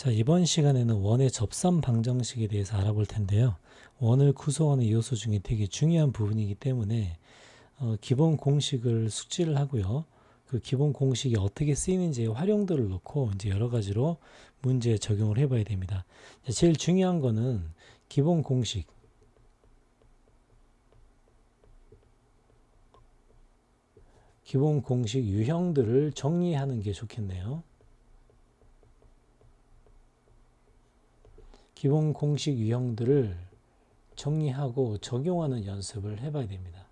자, 이번 시간에는 원의 접선 방정식에 대해서 알아볼 텐데요. 원을 구성하는 요소 중에 되게 중요한 부분이기 때문에 기본 공식을 숙지를 하고요. 그 기본 공식이 어떻게 쓰이는지의 활용도를 놓고 이제 여러 가지로 문제에 적용을 해봐야 됩니다. 제일 중요한 거는 기본 공식, 유형들을 정리하는 게 좋겠네요. 기본 공식 유형들을 정리하고 적용하는 연습을 해봐야 됩니다.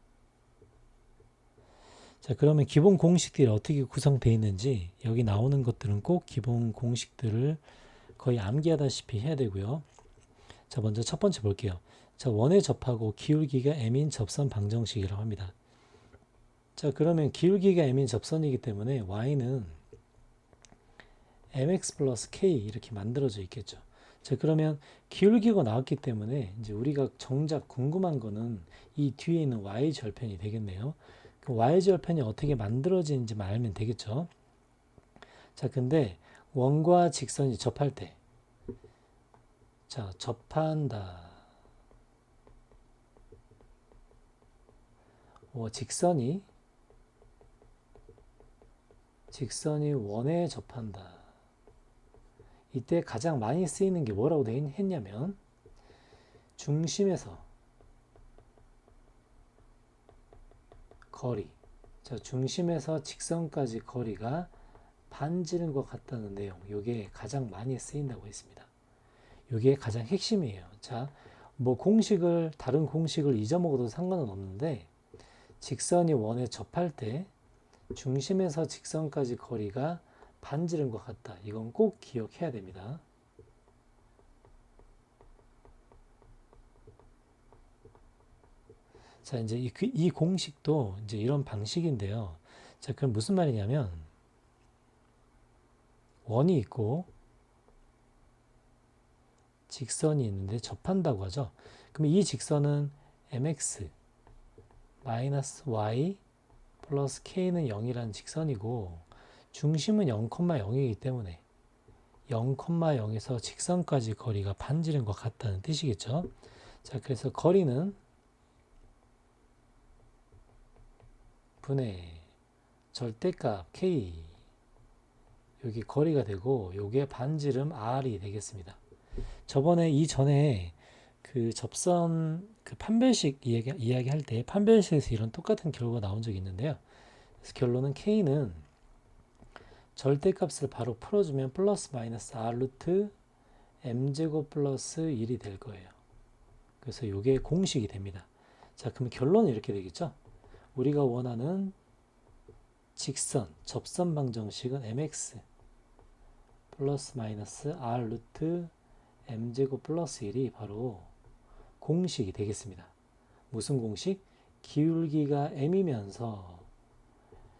자, 그러면 기본 공식들이 어떻게 구성되어 있는지 여기 나오는 것들은 꼭 기본 공식들을 거의 암기하다시피 해야 되고요. 자, 먼저 첫 번째 볼게요. 자, 원에 접하고 기울기가 m인 접선 방정식이라고 합니다. 자, 그러면 기울기가 m인 접선이기 때문에 y는 mx 플러스 k 이렇게 만들어져 있겠죠. 자, 그러면 기울기가 나왔기 때문에 이제 우리가 정작 궁금한 거는 이 뒤에 있는 y 절편이 되겠네요. 그 y 절편이 어떻게 만들어지는지만 알면 되겠죠. 자, 근데 원과 직선이 접할 때, 자, 접한다. 직선이 원에 접한다. 이때 가장 많이 쓰이는 게 뭐라고 했냐면 중심에서 거리, 자, 중심에서 직선까지 거리가 반지른 것 같다는 내용, 이게 가장 많이 쓰인다고 했습니다. 이게 가장 핵심이에요. 자, 뭐 다른 공식을 잊어먹어도 상관은 없는데 직선이 원에 접할 때 중심에서 직선까지 거리가 반지른 것 같다. 이건 꼭 기억해야 됩니다. 자, 이제 이 공식도 이제 이런 방식인데요. 자, 그럼 무슨 말이냐면 원이 있고 직선이 있는데 접한다고 하죠. 그럼 이 직선은 mx 마이너스 y 플러스 k는 0이라는 직선이고 중심은 0,0이기 때문에 0,0에서 직선까지 거리가 반지른 것 같다는 뜻이겠죠. 자, 그래서 거리는 분의 절대값 k, 여기 거리가 되고 요게 반지름 r이 되겠습니다. 저번에 이전에 그 접선 그 판별식 이야기할 때 판별식에서 이런 똑같은 결과가 나온 적이 있는데요. 그래서 결론은 k는 절대값을 바로 풀어주면 플러스 마이너스 r 루트 m제곱 플러스 1이 될 거예요. 그래서 이게 공식이 됩니다. 자, 그럼 결론은 이렇게 되겠죠. 우리가 원하는 접선 방정식은 mx 플러스 마이너스 r 루트 m제곱 플러스 1이 바로 공식이 되겠습니다. 무슨 공식? 기울기가 m이면서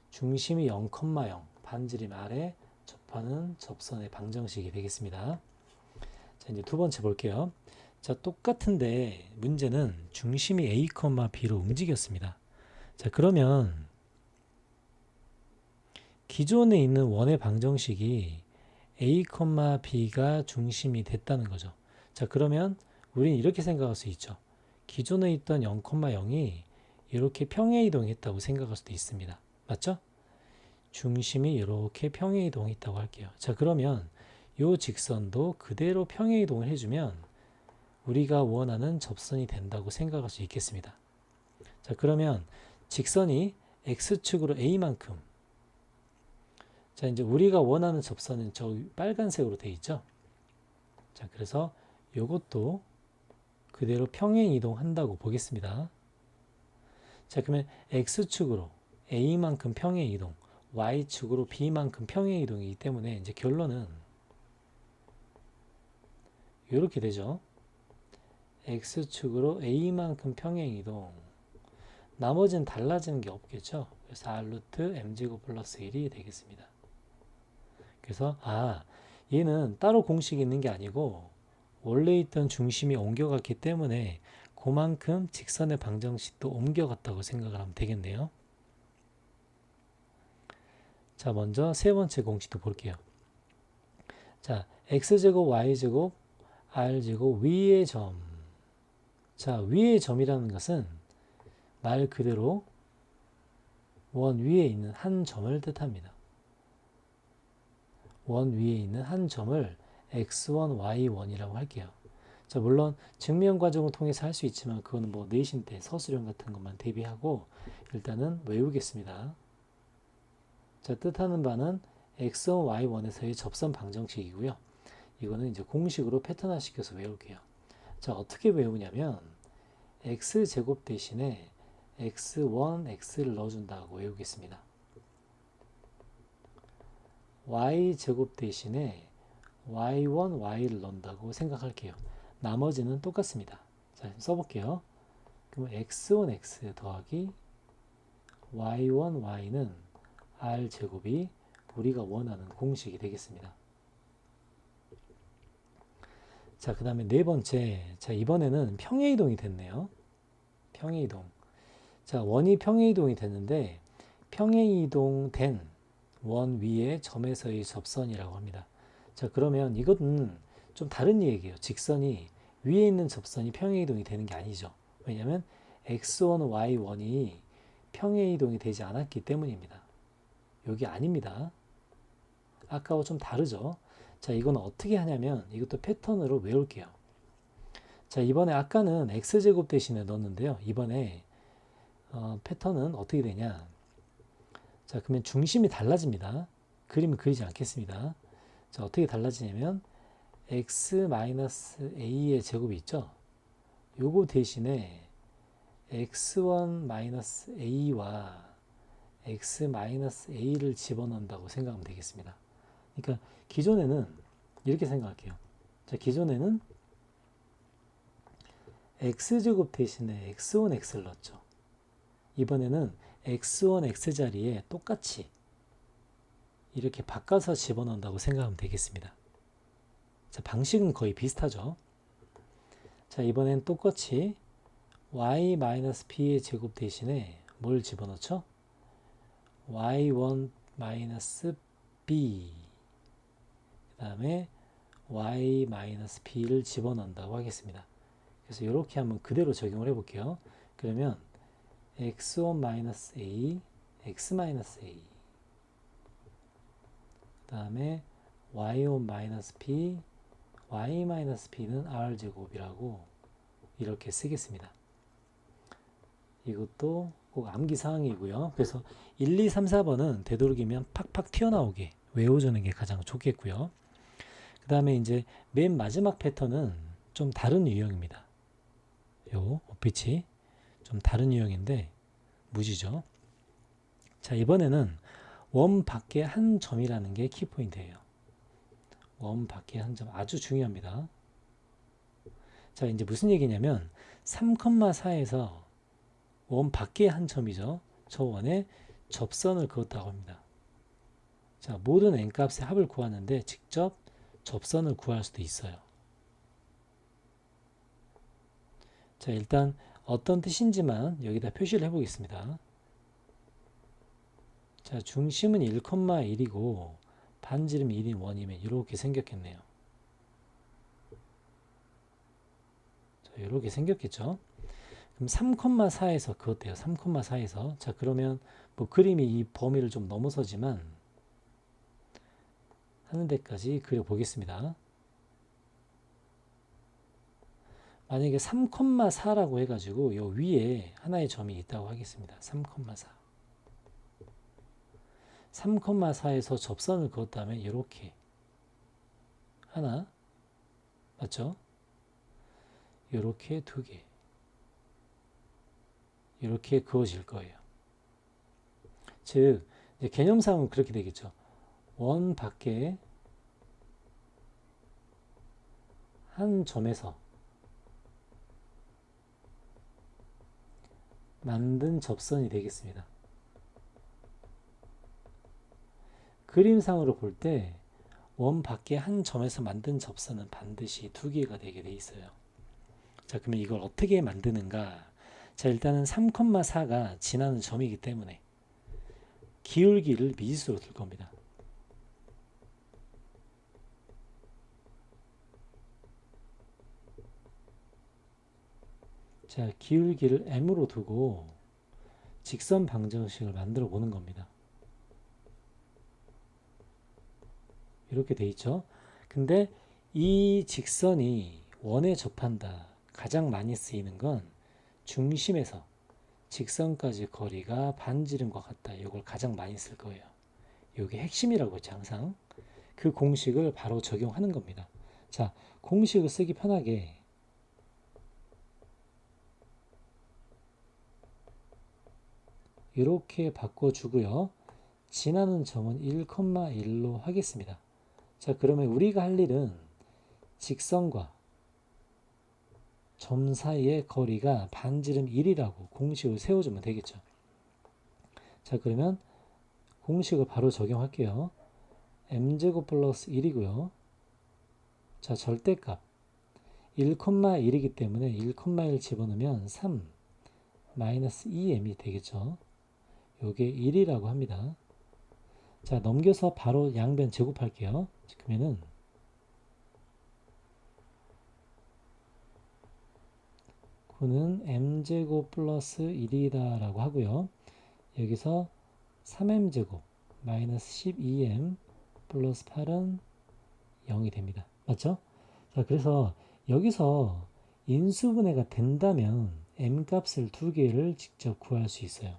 중심이 0,0 반지름 아래 접하는 접선의 방정식이 되겠습니다. 자, 이제 두 번째 볼게요. 자, 똑같은데 문제는 중심이 a, b로 움직였습니다. 자, 그러면 기존에 있는 원의 방정식이 a, b가 중심이 됐다는 거죠. 자, 그러면 우리는 이렇게 생각할 수 있죠. 기존에 있던 0,0이 이렇게 평행이동했다고 생각할 수도 있습니다. 맞죠? 중심이 이렇게 평행이동했다고 할게요. 자, 그러면 이 직선도 그대로 평행이동을 해주면 우리가 원하는 접선이 된다고 생각할 수 있겠습니다. 자, 그러면 직선이 x축으로 a만큼, 자, 이제 우리가 원하는 접선은 저 빨간색으로 되어 있죠. 자, 그래서 이것도 그대로 평행 이동한다고 보겠습니다. 자, 그러면 x축으로 a만큼 평행 이동, y축으로 b만큼 평행 이동이기 때문에 이제 결론은 이렇게 되죠. x축으로 a만큼 평행 이동, 나머지는 달라지는 게 없겠죠. 그래서 r 루트 m제곱 플러스 1이 되겠습니다. 그래서 얘는 따로 공식이 있는 게 아니고 원래 있던 중심이 옮겨갔기 때문에 그만큼 직선의 방정식도 옮겨갔다고 생각을 하면 되겠네요. 자, 먼저 세 번째 공식도 볼게요. 자, x제곱 y제곱 r제곱 위의 점. 자, 위의 점이라는 것은 말 그대로 원 위에 있는 한 점을 뜻합니다. 원 위에 있는 한 점을 x1, y1이라고 할게요. 자, 물론 증명 과정을 통해서 할 수 있지만 그거는 뭐 내신 때 서술형 같은 것만 대비하고 일단은 외우겠습니다. 자, 뜻하는 바는 x1, y1에서의 접선 방정식이고요. 이거는 이제 공식으로 패턴화 시켜서 외울게요. 자, 어떻게 외우냐면 x제곱 대신에 x1, x를 넣어준다고 외우겠습니다. y제곱 대신에 y1, y를 넣는다고 생각할게요. 나머지는 똑같습니다. 자, 써볼게요. 그럼 x1, x 더하기 y1, y는 r제곱이 우리가 원하는 공식이 되겠습니다. 자, 그 다음에 네 번째. 자, 이번에는 평행이동이 됐네요. 평행이동. 자, 원이 평행이동이 됐는데 평행이동된 원 위에 점에서의 접선이라고 합니다. 자, 그러면 이것은 좀 다른 얘기예요. 직선이 위에 있는 접선이 평행이동이 되는 게 아니죠. 왜냐하면 x1, y1이 평행이동이 되지 않았기 때문입니다. 여기 아닙니다. 아까와 좀 다르죠. 자, 이건 어떻게 하냐면 이것도 패턴으로 외울게요. 자, 이번에 아까는 x제곱 대신에 넣었는데요. 이번에 패턴은 어떻게 되냐. 자, 그러면 중심이 달라집니다. 그림을 그리지 않겠습니다. 자, 어떻게 달라지냐면 x-a의 제곱이 있죠. 요거 대신에 x1-a와 x-a를 집어넣는다고 생각하면 되겠습니다. 그러니까 기존에는 이렇게 생각할게요. 자, 기존에는 x제곱 대신에 x1x를 넣었죠. 이번에는 x1x 자리에 똑같이 이렇게 바꿔서 집어넣는다고 생각하면 되겠습니다. 자, 방식은 거의 비슷하죠. 자, 이번엔 똑같이 y-b의 제곱 대신에 뭘 집어넣죠? y1-b 그 다음에 y-b를 집어넣는다고 하겠습니다. 그래서 이렇게 한번 그대로 적용을 해볼게요. 그러면 x1-a, x-a 그 다음에 y1-b, y-b는 r제곱이라고 이렇게 쓰겠습니다. 이것도 꼭 암기사항이고요. 그래서 1, 2, 3, 4번은 되도록이면 팍팍 튀어나오게 외워주는 게 가장 좋겠고요. 그 다음에 이제 맨 마지막 패턴은 좀 다른 유형입니다. 요 옵빛이 좀 다른 유형인데 무지죠. 자, 이번에는 원 밖에 한 점이라는 게 키포인트예요. 원 밖에 한 점 아주 중요합니다. 자, 이제 무슨 얘기냐면 3,4에서 원 밖에 한 점이죠. 저 원에 접선을 그었다고 합니다. 자, 모든 n값의 합을 구하는데 직접 접선을 구할 수도 있어요. 자, 일단 어떤 뜻인지만 여기다 표시를 해보겠습니다. 자, 중심은 1,1이고 반지름이 1인 원이면 이렇게 생겼겠네요. 자, 이렇게 생겼겠죠. 그럼 3,4에서 그것대요. 3,4에서. 자, 그러면 뭐 그림이 이 범위를 좀 넘어서지만 하는 데까지 그려보겠습니다. 만약에 3,4라고 해가지고 요 위에 하나의 점이 있다고 하겠습니다. 3,4. 3,4에서 접선을 그었다면 이렇게 하나, 맞죠? 이렇게 두 개. 이렇게 그어질 거예요. 즉, 이제 개념상은 그렇게 되겠죠. 원 밖에 한 점에서 만든 접선이 되겠습니다. 그림상으로 볼 때 원 밖에 한 점에서 만든 접선은 반드시 두 개가 되게 돼 있어요. 자, 그러면 이걸 어떻게 만드는가? 자, 일단은 3,4가 지나는 점이기 때문에 기울기를 미지수로 둘 겁니다. 자, 기울기를 m으로 두고 직선 방정식을 만들어 보는 겁니다. 이렇게 돼 있죠. 근데 이 직선이 원에 접한다. 가장 많이 쓰이는 건 중심에서 직선까지 거리가 반지름과 같다. 이걸 가장 많이 쓸 거예요. 이게 핵심이라고 했죠, 항상. 그 공식을 바로 적용하는 겁니다. 자, 공식을 쓰기 편하게 이렇게 바꿔주고요. 지나는 점은 1,1로 하겠습니다. 자, 그러면 우리가 할 일은 직선과 점 사이의 거리가 반지름 1이라고 공식을 세워주면 되겠죠. 자, 그러면 공식을 바로 적용할게요. m제곱 플러스 1이고요. 자, 절대값 1,1이기 때문에 1,1 집어넣으면 3 마이너스 2m이 되겠죠. 요게 1이라고 합니다. 자, 넘겨서 바로 양변 제곱할게요. 그러면은 9는 m제곱 플러스 1이다 라고 하고요. 여기서 3m제곱 마이너스 12m 플러스 8은 0이 됩니다. 맞죠? 자, 그래서 여기서 인수분해가 된다면 m값을 두 개를 직접 구할 수 있어요.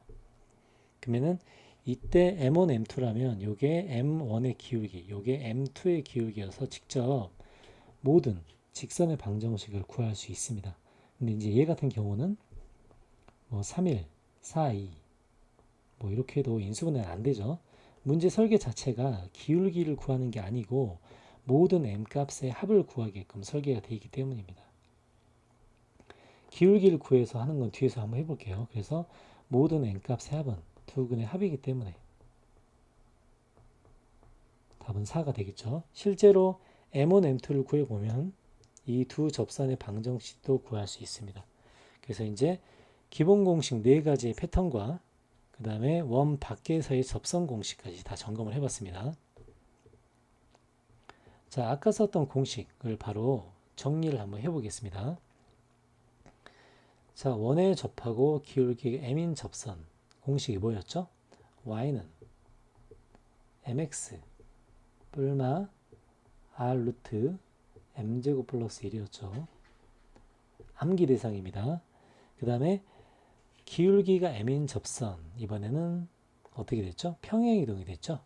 그러면은 이때 m1, m2라면 요게 m1의 기울기, 요게 m2의 기울기여서 직접 모든 직선의 방정식을 구할 수 있습니다. 근데 이제 얘 같은 경우는 뭐 3일, 4, 2 뭐 이렇게 해도 인수분해는 안 되죠. 문제 설계 자체가 기울기를 구하는 게 아니고 모든 m값의 합을 구하게끔 설계가 되어 있기 때문입니다. 기울기를 구해서 하는 건 뒤에서 한번 해볼게요. 그래서 모든 n값의 합은 두 근의 합이기 때문에 답은 4가 되겠죠. 실제로 m1, m2를 구해보면 이 두 접선의 방정식도 구할 수 있습니다. 그래서 이제 기본 공식 4가지의 패턴과 그 다음에 원 밖에서의 접선 공식까지 다 점검을 해봤습니다. 자, 아까 썼던 공식을 바로 정리를 한번 해보겠습니다. 자, 원에 접하고 기울기 m인 접선 공식이 뭐였죠? y는 mx 뿔마 r 루트 m제곱 플러스 1이었죠. 암기 대상입니다. 그 다음에 기울기가 m인 접선 이번에는 어떻게 됐죠? 평행이동이 됐죠.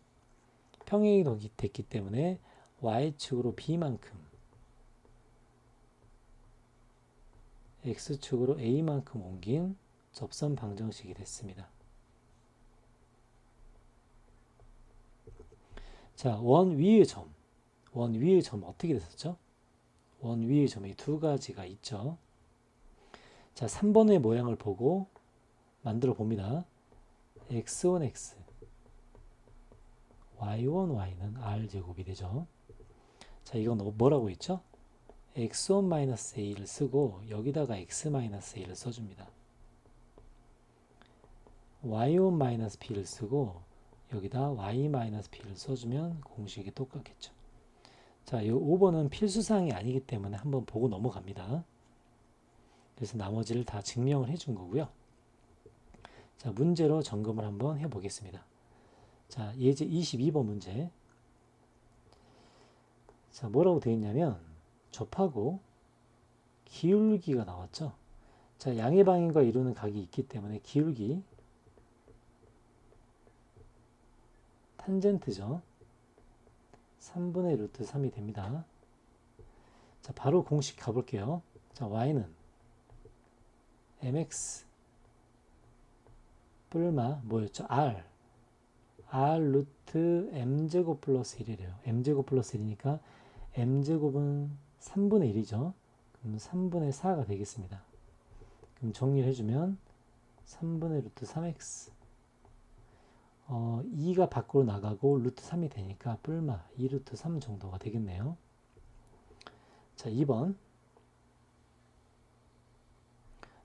평행이동이 됐기 때문에 y축으로 b만큼 x축으로 a만큼 옮긴 접선 방정식이 됐습니다. 자, 원 위의 점 어떻게 됐었죠? 원 위의 점이 두 가지가 있죠. 자, 3번의 모양을 보고 만들어 봅니다. x1x y1y는 r제곱이 되죠. 자, 이건 뭐라고 있죠? x1-a를 쓰고 여기다가 x-a를 써줍니다. y1-b를 쓰고 여기다 y-b를 써주면 공식이 똑같겠죠. 자, 이 5번은 필수사항이 아니기 때문에 한번 보고 넘어갑니다. 그래서 나머지를 다 증명을 해준 거고요. 자, 문제로 점검을 한번 해보겠습니다. 자, 예제 22번 문제. 자, 뭐라고 되어 있냐면 접하고 기울기가 나왔죠. 자, 양의 방향과 이루는 각이 있기 때문에 기울기 탄젠트죠. 3분의 루트 3이 됩니다. 자, 바로 공식 가볼게요. 자, y는 mx 뿔마 뭐였죠? r 루트 m제곱 플러스 1이래요. m제곱 플러스 1이니까 m제곱은 3분의 1이죠. 그럼 3분의 4가 되겠습니다. 그럼 정리를 해주면 3분의 루트 3x 2가 밖으로 나가고 루트 3이 되니까 뿔마 2루트 3 정도가 되겠네요. 자, 2번.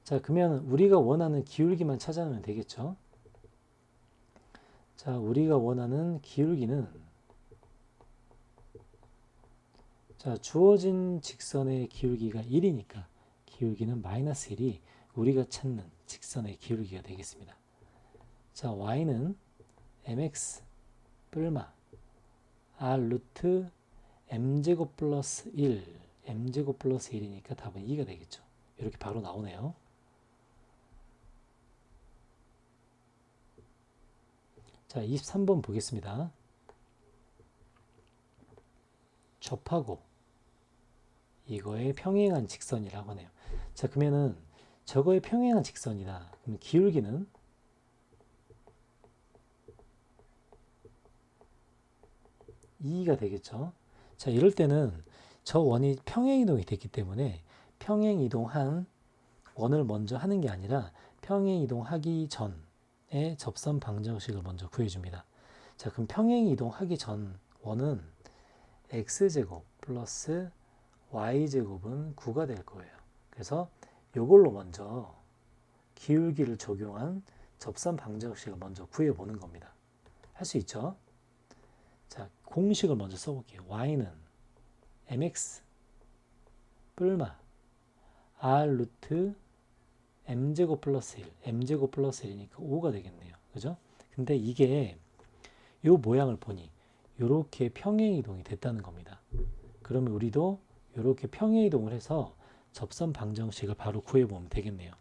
자, 그러면 우리가 원하는 기울기만 찾아내면 되겠죠. 자, 우리가 원하는 기울기는 자, 주어진 직선의 기울기가 1이니까 기울기는 마이너스 1이 우리가 찾는 직선의 기울기가 되겠습니다. 자, y는 mx 뿔마 r 루트 m제곱 플러스 1 m제곱 플러스 1이니까 답은 2가 되겠죠. 이렇게 바로 나오네요. 자, 23번 보겠습니다. 접하고 이거의 평행한 직선이라고 하네요. 자, 그러면은 저거의 평행한 직선이다. 그럼 기울기는 E가 되겠죠. 자, 이럴 때는 저 원이 평행이동이 됐기 때문에 평행이동한 원을 먼저 하는 게 아니라 평행이동하기 전에 접선 방정식을 먼저 구해줍니다. 자, 그럼 평행이동하기 전 원은 x제곱 플러스 y제곱은 9가 될 거예요. 그래서 이걸로 먼저 기울기를 적용한 접선 방정식을 먼저 구해보는 겁니다. 할 수 있죠? 자, 공식을 먼저 써볼게요. y는 mx 뿔마 r 루트 m제곱 플러스 1 m제곱 플러스 1이니까 5가 되겠네요. 그죠? 근데 이게 요 모양을 보니 요렇게 평행이동이 됐다는 겁니다. 그러면 우리도 요렇게 평행이동을 해서 접선 방정식을 바로 구해보면 되겠네요.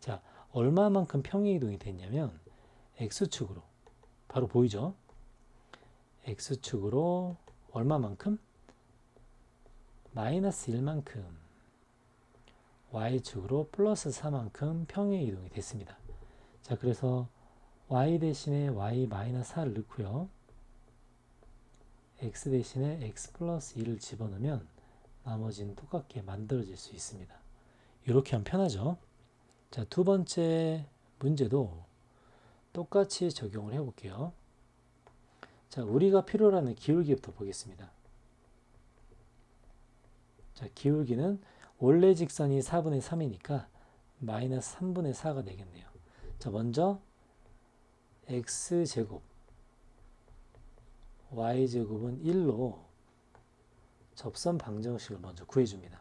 자, 얼마만큼 평행이동이 됐냐면 x축으로 바로 보이죠? x축으로 얼마만큼? 마이너스 1만큼 y축으로 플러스 4만큼 평행이동이 됐습니다. 자, 그래서 y 대신에 y 마이너스 4를 넣고요. x 대신에 x 플러스 2를 집어넣으면 나머지는 똑같게 만들어질 수 있습니다. 이렇게 하면 편하죠. 자, 두 번째 문제도 똑같이 적용을 해볼게요. 자, 우리가 필요로 하는 기울기부터 보겠습니다. 자, 기울기는 원래 직선이 4분의 3이니까 마이너스 3분의 4가 되겠네요. 자, 먼저 x제곱 y제곱은 1로 접선 방정식을 먼저 구해줍니다.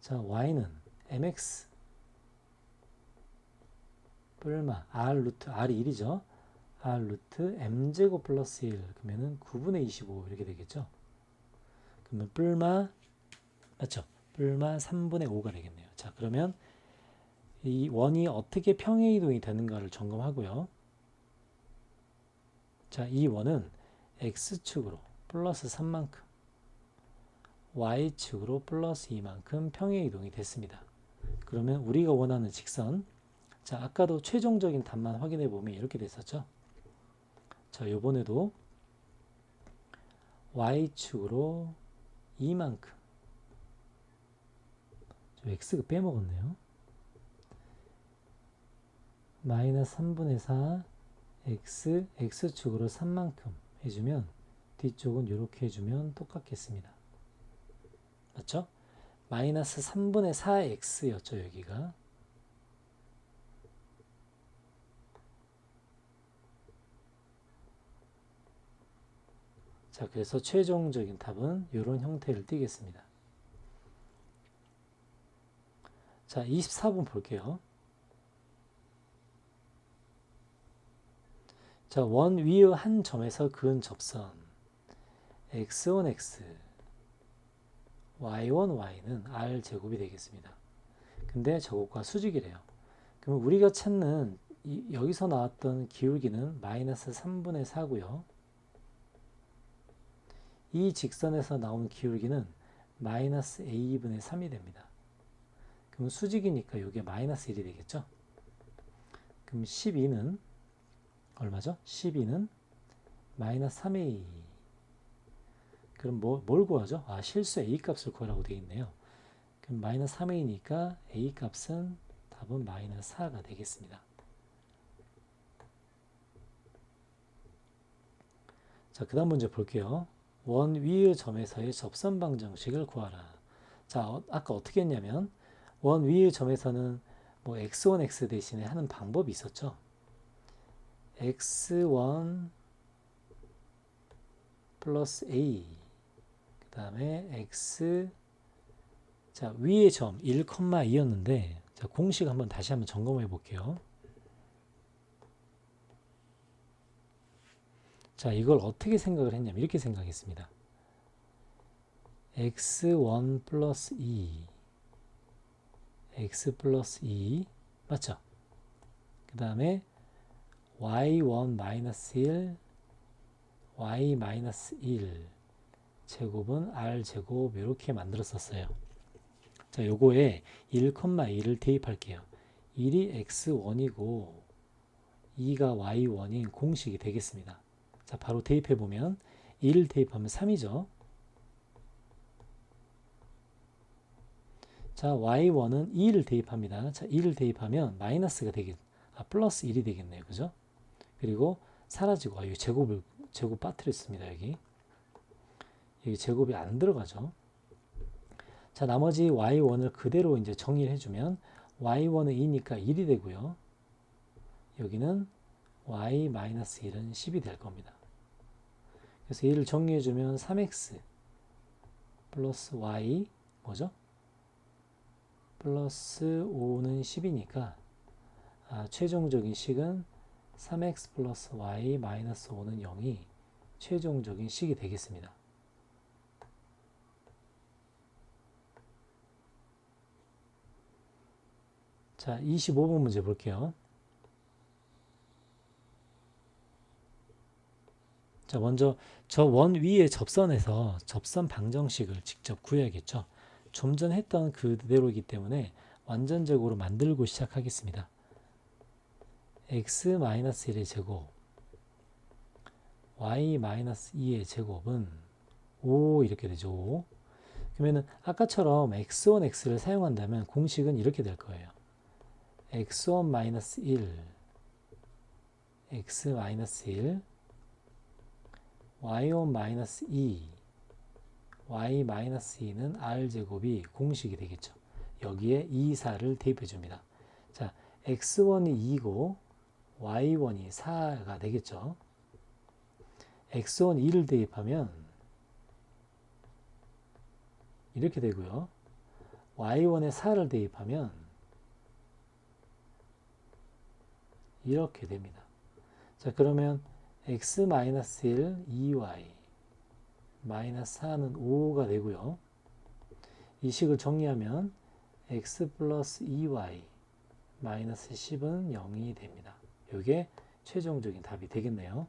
자, y는 mx 뿔마 r 루트 r이 1이죠. r 루트 m제곱 플러스 1 그러면은 9분의 25 이렇게 되겠죠. 그러면 뿔마 맞죠? 뿔마 3분의 5가 되겠네요. 자, 그러면 이 원이 어떻게 평행이동이 되는가를 점검하고요. 자, 이 원은 x축으로 플러스 3만큼 y축으로 플러스 2만큼 평행이동이 됐습니다. 그러면 우리가 원하는 직선, 자, 아까도 최종적인 답만 확인해 보면 이렇게 됐었죠. 자, 요번에도 y축으로 2만큼 좀 x가 빼먹었네요. 마이너스 3분의 4 x축으로 3만큼 해주면 뒤쪽은 이렇게 해주면 똑같겠습니다. 맞죠? 마이너스 3분의 4x였죠, 여기가. 자, 그래서 최종적인 답은 이런 형태를 띠겠습니다. 자, 24번 볼게요. 자, 원 위의 한 점에서 그은 접선 x1x, y1y는 r제곱이 되겠습니다. 근데 저것과 수직이래요. 그럼 우리가 찾는 여기서 나왔던 기울기는 마이너스 3분의 4고요. 이 직선에서 나온 기울기는 마이너스 a분의 3이 됩니다. 그럼 수직이니까 이게 마이너스 1이 되겠죠. 그럼 12는 얼마죠? 12는 마이너스 3a. 그럼 뭘 구하죠? 아, 실수 a 값을 구하라고 되어 있네요. 그럼 마이너스 3a니까 a 값은 답은 마이너스 4가 되겠습니다. 자, 그 다음 문제 볼게요. 원 위의 점에서의 접선 방정식을 구하라. 자, 아까 어떻게 했냐면 원 위의 점에서는 뭐 x1, x 대신에 하는 방법이 있었죠. x1 플러스 a 그 다음에 x 자, 위의 점 1,2였는데 자, 공식 한번 다시 한번 점검해 볼게요. 자, 이걸 어떻게 생각을 했냐면 이렇게 생각했습니다. x1 플러스 2 x 플러스 2 맞죠? 그 다음에 y1 마이너스 1 y 마이너스 1 제곱은 r 제곱 이렇게 만들었었어요. 자, 요거에 1,2를 대입할게요. 1이 x1이고 2가 y1인 공식이 되겠습니다. 자, 바로 대입해 보면 1을 대입하면 3이죠. 자, y1은 2를 대입합니다. 자, 2를 대입하면 마이너스가 플러스 1이 되겠네요. 그죠? 그리고 사라지고, 이 제곱 빠뜨렸습니다. 여기 제곱이 안 들어가죠. 자, 나머지 y1을 그대로 이제 정리를 해주면 y1은 2니까 1이 되고요. 여기는 y-1은 10이 될 겁니다. 그래서 얘를 정리해주면 3x 플러스 y 뭐죠? 플러스 5는 10이니까 최종적인 식은 3x 플러스 y 마이너스 5는 0이 최종적인 식이 되겠습니다. 자, 25번 문제 볼게요. 자, 먼저 저 원 위의 접선에서 접선 방정식을 직접 구해야겠죠. 좀 전 했던 그대로이기 때문에 완전적으로 만들고 시작하겠습니다. x-1의 제곱 y-2의 제곱은 5 이렇게 되죠. 5. 그러면은 아까처럼 x1, x를 사용한다면 공식은 이렇게 될 거예요. x1-1 x-1 y1-2 y-2는 r제곱이 공식이 되겠죠. 여기에 2, 4를 대입해 줍니다. 자, x1이 2고 y1이 4가 되겠죠. x1 2를 대입하면 이렇게 되고요. y1에 4를 대입하면 이렇게 됩니다. 자, 그러면 x-1 2y 마이너스 4는 5가 되고요. 이 식을 정리하면 x 플러스 2y 마이너스 10은 0이 됩니다. 이게 최종적인 답이 되겠네요.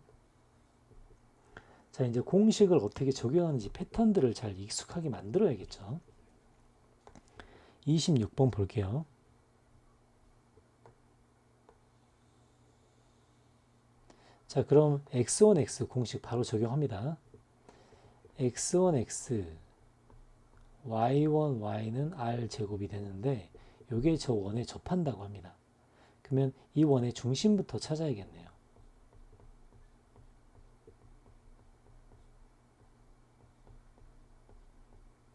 자, 이제 공식을 어떻게 적용하는지 패턴들을 잘 익숙하게 만들어야겠죠. 26번 볼게요. 자, 그럼 x1x 공식 바로 적용합니다. x1x y1y는 r제곱이 되는데 요게 저 원에 접한다고 합니다. 그러면 이 원의 중심부터 찾아야겠네요.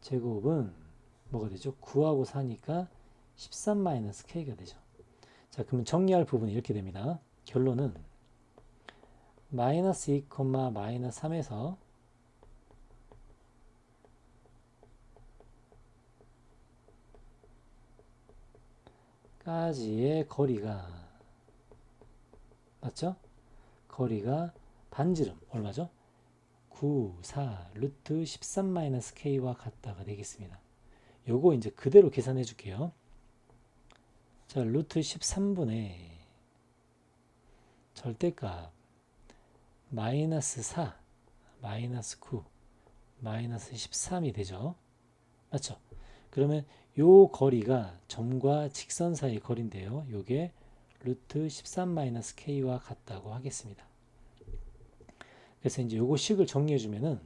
제곱은 뭐가 되죠? 9하고 4니까 13-k가 되죠. 자, 그러면 정리할 부분이 이렇게 됩니다. 결론은 마이너스 2, 마이너스 3에서 까지의 거리가 맞죠? 거리가 반지름 얼마죠? 9, 4, 루트 13-k와 같다가 되겠습니다. 요거 이제 그대로 계산해 줄게요. 자, 루트 13분의 절대값 마이너스 4, 마이너스 9, 마이너스 13이 되죠. 맞죠? 그러면 요 거리가 점과 직선 사이 거리인데요. 요게 루트 13-k와 같다고 하겠습니다. 그래서 이제 요거 식을 정리해 주면은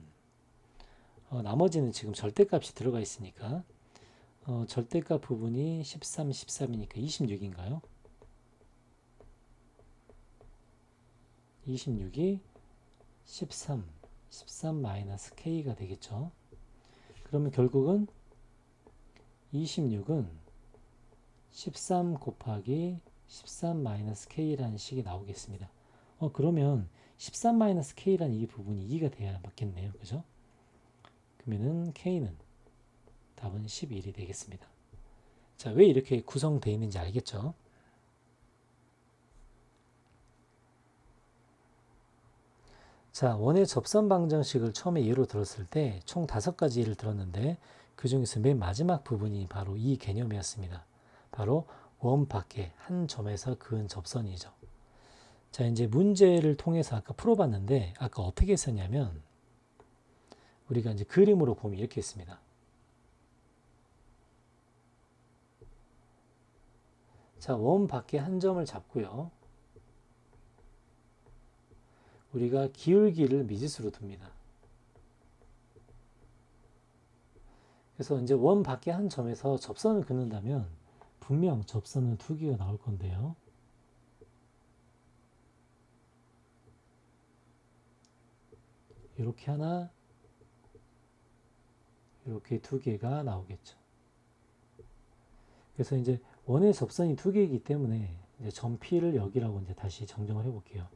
나머지는 지금 절대값이 들어가 있으니까 절대값 부분이 13, 13이니까 26인가요? 26이 13-k가 되겠죠. 그러면 결국은 26은 13 곱하기 13-k라는 식이 나오겠습니다. 그러면 13-k라는 이 부분이 2가 돼야 맞겠네요. 그죠? 그러면은 k는 답은 11이 되겠습니다. 자, 왜 이렇게 구성되어 있는지 알겠죠? 자, 원의 접선 방정식을 처음에 예로 들었을 때 총 5가지 예를 들었는데 그 중에서 맨 마지막 부분이 바로 이 개념이었습니다. 바로 원 밖에 한 점에서 그은 접선이죠. 자, 이제 문제를 통해서 아까 풀어봤는데 아까 어떻게 했었냐면 우리가 이제 그림으로 보면 이렇게 했습니다. 자, 원 밖에 한 점을 잡고요. 우리가 기울기를 미지수로 둡니다. 그래서 이제 원 밖에 한 점에서 접선을 긋는다면 분명 접선은 2개가 나올 건데요. 이렇게 하나, 이렇게 2개가 나오겠죠. 그래서 이제 원의 접선이 2개이기 때문에 이제 점 P를 여기라고 이제 다시 정정을 해볼게요.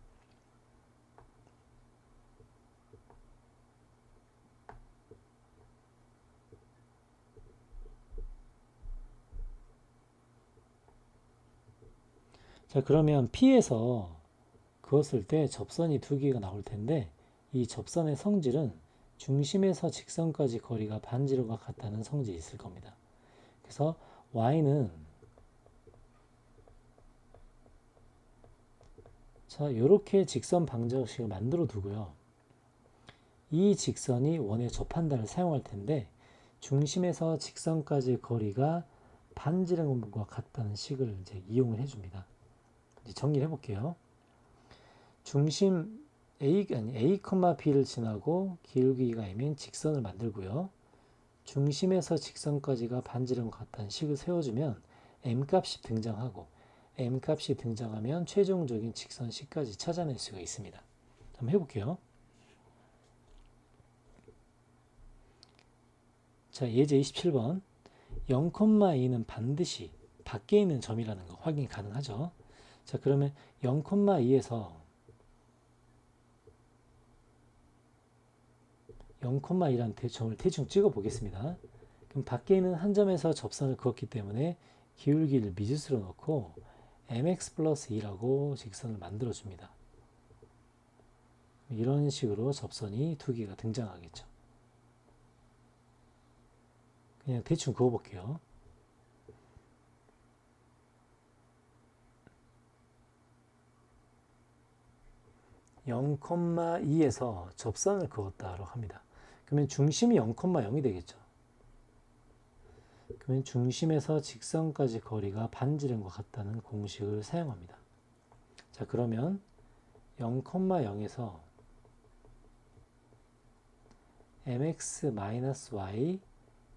자, 그러면 P에서 그었을 때 접선이 2개가 나올 텐데 이 접선의 성질은 중심에서 직선까지 거리가 반지름과 같다는 성질이 있을 겁니다. 그래서 y는 자, 이렇게 직선 방정식을 만들어 두고요. 이 직선이 원의 접한다를 사용할 텐데 중심에서 직선까지 거리가 반지름과 같다는 식을 이제 이용을 해줍니다. 이제 정리를 해볼게요. 중심 A, B를 지나고 기울기가 M인 직선을 만들고요. 중심에서 직선까지가 반지름과 같다는 식을 세워주면 M값이 등장하고 M값이 등장하면 최종적인 직선 C까지 찾아낼 수가 있습니다. 한번 해볼게요. 자, 예제 27번 0,2는 반드시 밖에 있는 점이라는 거 확인 가능하죠. 자, 그러면 0,2에서 0,2라는 점을 대충 찍어 보겠습니다. 그럼 밖에 있는 한 점에서 접선을 그었기 때문에 기울기를 미지수로 넣고 mx 플러스 2라고 직선을 만들어 줍니다. 이런 식으로 접선이 2개가 등장하겠죠. 그냥 대충 그어 볼게요. (0,2에서) 접선을 그었다고 합니다. 그러면 중심이 0,0이 되겠죠. 그러면 중심에서 직선까지 거리가 반지름과 같다는 공식을 사용합니다. 자, 그러면 0,0에서 mx-y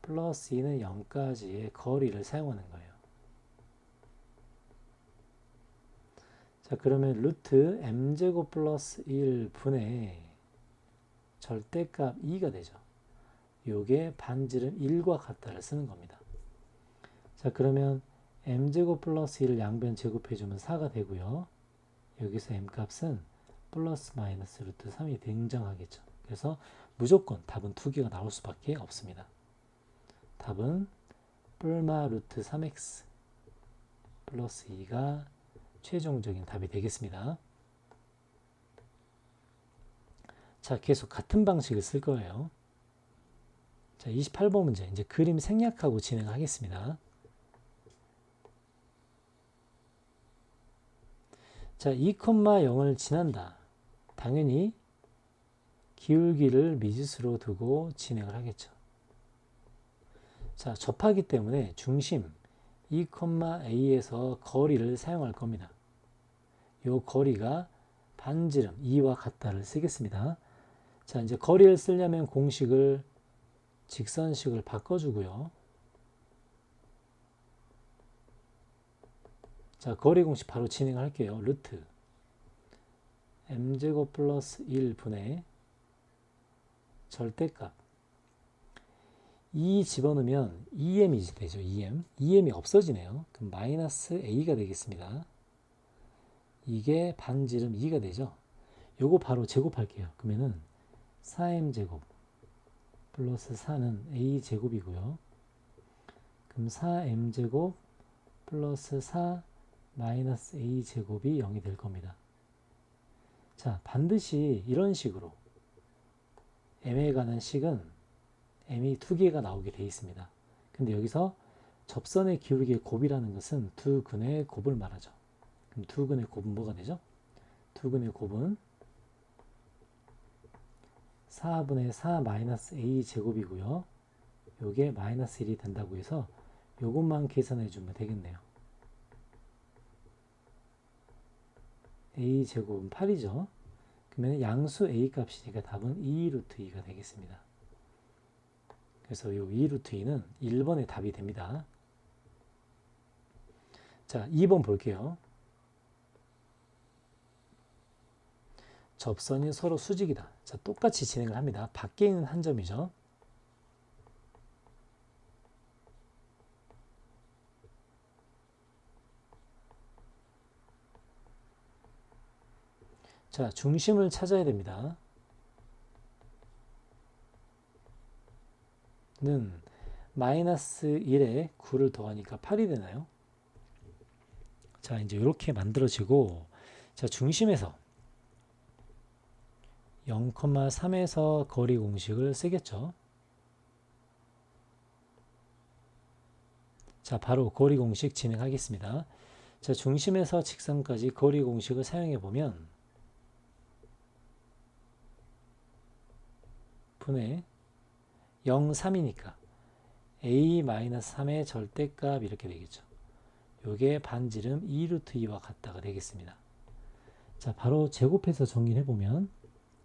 플러스 2는 0까지의 거리를 사용하는 거예요. 자, 그러면 루트 m제곱 플러스 1분의 절대값 2가 되죠. 요게 반지름 1과 같다를 쓰는 겁니다. 자, 그러면 m제곱 플러스 1을 양변 제곱해주면 4가 되고요. 여기서 m값은 플러스 마이너스 루트 3이 등장하겠죠. 그래서 무조건 답은 2개가 나올 수밖에 없습니다. 답은 뿔마 루트 3x 플러스 2가 최종적인 답이 되겠습니다. 자, 계속 같은 방식을 쓸 거예요. 자, 28번 문제 이제 그림 생략하고 진행하겠습니다. 자, 2,0을 지난다. 당연히 기울기를 미지수로 두고 진행을 하겠죠. 자, 접하기 때문에 중심 2,A에서 거리를 사용할 겁니다. 요 거리가 반지름 2와 같다를 쓰겠습니다. 자, 이제 거리를 쓰려면 공식을 직선식을 바꿔주고요. 자, 거리 공식 바로 진행할게요. 루트 m제곱 플러스 1분의 절대값 2 집어넣으면 2m이 되죠. 2m이 없어지네요. 그럼 마이너스 a가 되겠습니다. 이게 반지름 2가 되죠. 요거 바로 제곱할게요. 그러면은 4m제곱 플러스 4는 a제곱이고요. 그럼 4m제곱 플러스 4 마이너스 a제곱이 0이 될 겁니다. 자, 반드시 이런 식으로 m에 관한 식은 m이 두 개가 나오게 되어 있습니다. 근데 여기서 접선의 기울기의 곱이라는 것은 두 근의 곱을 말하죠. 그럼 두 근의 곱은 뭐가 되죠? 두 근의 곱은 4분의 4 마이너스 a 제곱이고요. 요게 마이너스 1이 된다고 해서 요것만 계산해 주면 되겠네요. a 제곱은 8이죠. 그러면 양수 a 값이니까 답은 2 루트 2가 되겠습니다. 그래서 요 2 루트 2는 1번의 답이 됩니다. 자, 2번 볼게요. 접선이 서로 수직이다. 자, 똑같이 진행을 합니다. 밖에 있는 한 점이죠. 자, 중심을 찾아야 됩니다. 는 마이너스 1에 9를 더하니까 8이 되나요? 자, 이제 이렇게 만들어지고, 자, 중심에서 0,3에서 거리 공식을 쓰겠죠. 자, 바로 거리 공식 진행하겠습니다. 자, 중심에서 직선까지 거리 공식을 사용해 보면 분의 0, 3이니까 a-3의 절대값 이렇게 되겠죠. 요게 반지름 2 루트 2와 같다가 되겠습니다. 자, 바로 제곱해서 정리를 해보면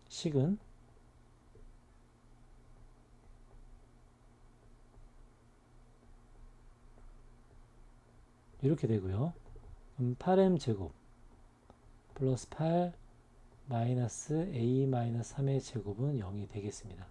식은 이렇게 되고요. 8m 제곱 플러스 8 마이너스 a-3의 제곱은 0이 되겠습니다.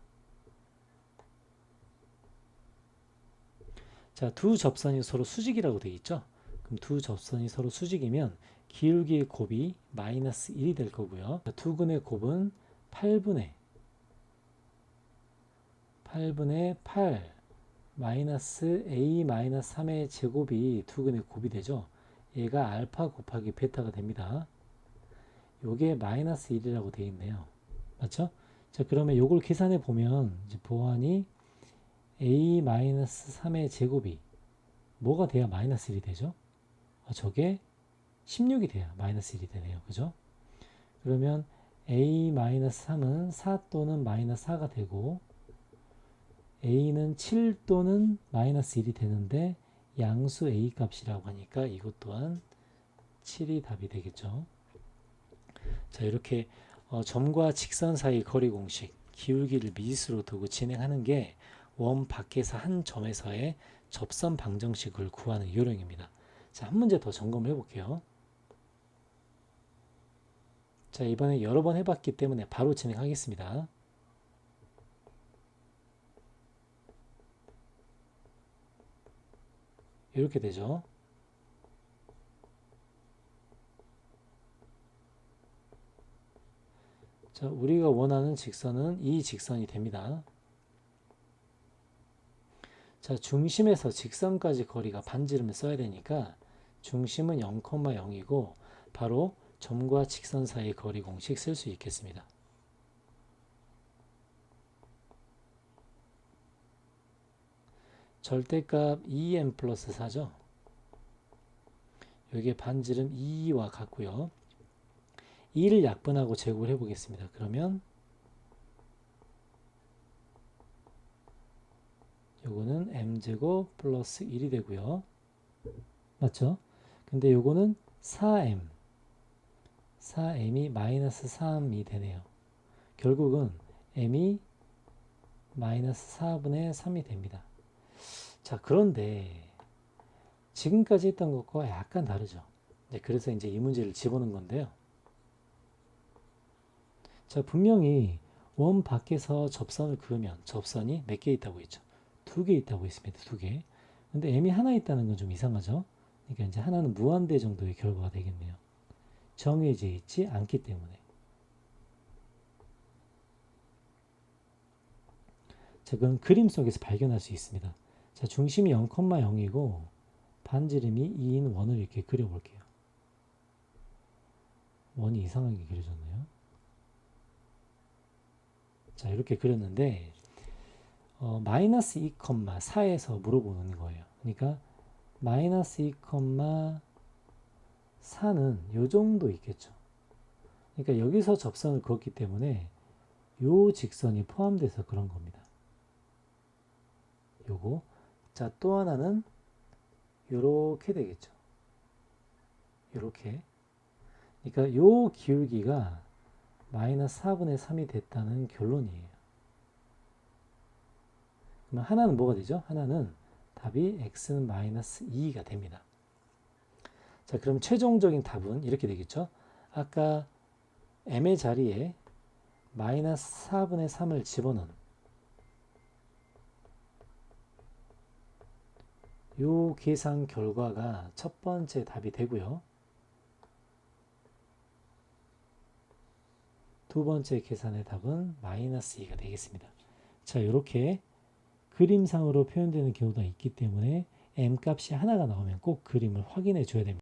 자, 두 접선이 서로 수직이라고 되어 있죠. 그럼 두 접선이 서로 수직이면 기울기의 곱이 마이너스 1이 될 거고요. 두 근의 곱은 8분의 8 마이너스 a-3의 제곱이 두 근의 곱이 되죠. 얘가 알파 곱하기 베타가 됩니다. 요게 마이너스 1이라고 되어 있네요. 맞죠? 자, 그러면 요걸 계산해 보면 이제 보안이 a-3의 제곱이 뭐가 돼야 마이너스 1이 되죠? 저게 16이 돼야 마이너스 1이 되네요. 그죠? 그러면 a-3은 4 또는 마이너스 4가 되고 a는 7 또는 마이너스 1이 되는데 양수 a 값이라고 하니까 이것 또한 7이 답이 되겠죠. 자, 이렇게 점과 직선 사이 거리 공식, 기울기를 미지수로 두고 진행하는 게 원 밖에서 한 점에서의 접선 방정식을 구하는 요령입니다. 자, 한 문제 더 점검을 해볼게요. 자, 이번에 여러 번 해봤기 때문에 바로 진행하겠습니다. 이렇게 되죠. 자, 우리가 원하는 직선은 이 직선이 됩니다. 자, 중심에서 직선까지 거리가 반지름을 써야 되니까 중심은 0,0이고 바로 점과 직선 사이 거리 공식 쓸 수 있겠습니다. 절대값 2m 플러스 4죠. 여기에 반지름 2와 같고요. 2를 약분하고 제곱을 해보겠습니다. 그러면 요거는 m제곱 플러스 1이 되고요. 맞죠? 근데 요거는 4m이 마이너스 3이 되네요. 결국은 m이 마이너스 4분의 3이 됩니다. 자, 그런데 지금까지 했던 것과 약간 다르죠. 그래서 이제 이 문제를 집어넣은 건데요. 자, 분명히 원 밖에서 접선을 그으면 접선이 몇 개 있다고 했죠? 2개 있다고 했습니다. 2개. 근데 m이 하나 있다는 건 좀 이상하죠? 그러니까 이제 하나는 무한대 정도의 결과가 되겠네요. 정해져 있지 않기 때문에. 자, 그건 그림 속에서 발견할 수 있습니다. 자, 중심이 0,0이고 반지름이 2인 원을 이렇게 그려볼게요. 원이 이상하게 그려졌네요. 자, 이렇게 그렸는데 마이너스 2,4에서 물어보는 거예요. 그러니까 마이너스 2,4는 요 정도 있겠죠. 그러니까 여기서 접선을 그었기 때문에 요 직선이 포함돼서 그런 겁니다. 요거. 자, 또 하나는 요렇게 되겠죠. 요렇게. 그러니까 요 기울기가 마이너스 4분의 3이 됐다는 결론이에요. 그러면 하나는 뭐가 되죠? 하나는 답이 x는 마이너스 2가 됩니다. 자, 그럼 최종적인 답은 이렇게 되겠죠? 아까 m의 자리에 마이너스 4분의 3을 집어넣은 요 계산 결과가 첫 번째 답이 되고요. 두 번째 계산의 답은 마이너스 2가 되겠습니다. 자, 이렇게 그림상으로 표현되는 경우가 있기 때문에 m 값이 하나가 나오면 꼭 그림을 확인해 줘야 됩니다.